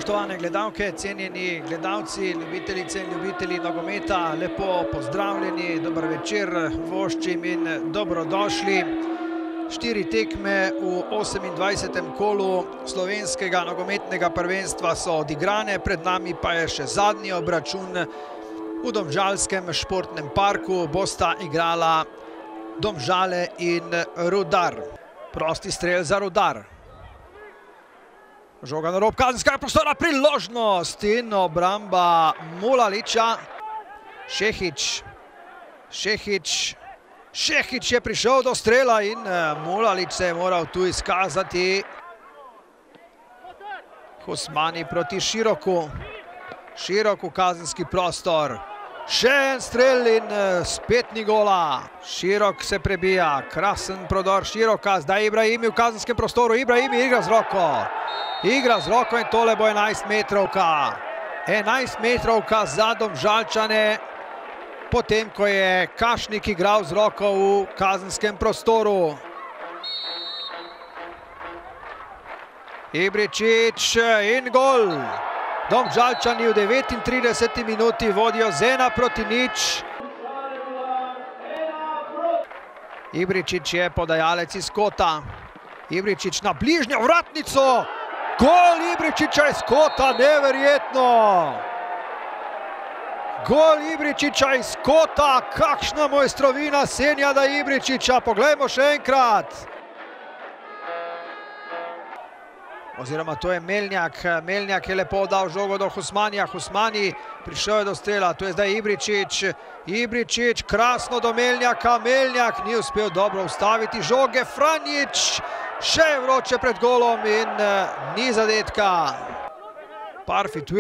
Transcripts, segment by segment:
Spoštovane gledalke, cenjeni gledalci, ljubitelice in ljubitelji nogometa, lepo pozdravljeni, dober večer voščim in dobrodošli. 4 tekme v 28. kolu slovenskega nogometnega prvenstva so odigrane, pred nami pa je še zadnji obračun v Domžalskem športnem parku. Bosta igrala Domžale in Rudar. Prosti strel za Rudar. Žoga na rob kazenskega prostora, priložnost in obramba Mulaliča. Šehić je prišel do strela in Mulalič se je moral tu izkazati. Husmani proti Široku. Širok v kazenski prostor. Še en strel in spet ni gola. Širok se prebija, krasen prodor Široka. Zdaj Ibrahimi v kazenskem prostoru. Ibrahimi igra z roko. Igra z roko in tole bo 11 metrovka. 11 metrovka za Domžalčane, potem ko je Kašnik igral z roko v kazenskem prostoru. Ibričić in gol. Domžalčani v 39. minuti vodijo z 1-0. Ibričić je podajalec iz kota. Ibričić na bližnjo vratnico. Gol Ibričića iz kota, neverjetno. Gol Ibričića iz kota, kakšna mojstrovina Senijada Ibričića. Poglejmo še enkrat. Oziroma to je Melnjak. Melnjak je lepo dal žogo do Husmanija. Husmani prišel je do strela. Tu je zdaj Ibričić. Ibričić krasno do Melnjaka. Melnjak ni uspel dobro ustaviti žoge. Franjić še je vroče pred golom in ni zadetka. Parfit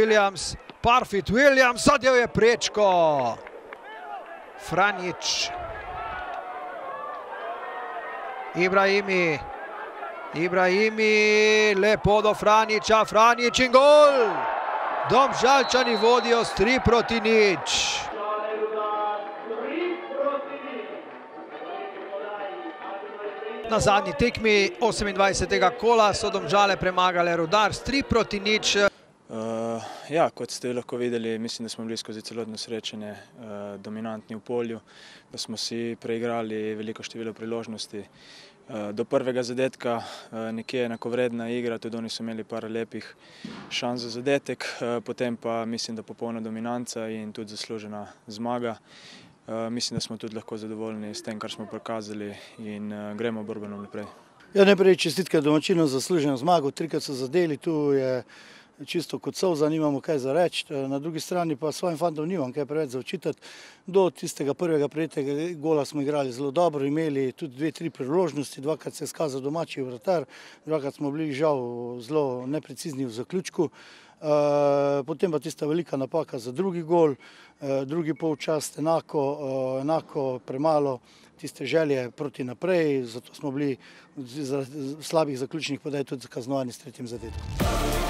Williams zadel je prečko. Franjić. Ibrahimi, lepo do Franjića, Franjić in gol! Domžalčani vodijo s 3-0. Na zadnji tekmi 28. kola so Domžale premagale Rudar s 3-0. Ja, kot ste lahko videli, mislim, da smo bili skozi celotno srečanje dominantni v polju, da smo si preigrali veliko število priložnosti. Do prvega zadetka nekje enakovredna igra, tudi oni so imeli par lepih šans za zadetek, potem pa mislim, da popolna dominanca in tudi zaslužena zmaga. Mislim, da smo tudi lahko zadovoljni s tem, kar smo prikazali in gremo borbeno naprej. Ja, najprej čestitke domačinom za zasluženo zmago, 3-krat so zadeli, tu je čisto kot solza, nimamo kaj za reči. Na drugi strani pa svojim fantom nimam kaj preveč za očitati. Do tistega prvega prejetega gola smo igrali zelo dobro, imeli tudi 2-3 priložnosti, 2-krat se je izkazal domači vratar, 2-krat smo bili žal zelo neprecizni v zaključku. Potem pa tista velika napaka za drugi gol, drugi polčas enako premalo tiste želje proti naprej, zato smo bili zaradi slabih zaključnih podaj tudi kaznovani s 3. zadetkom.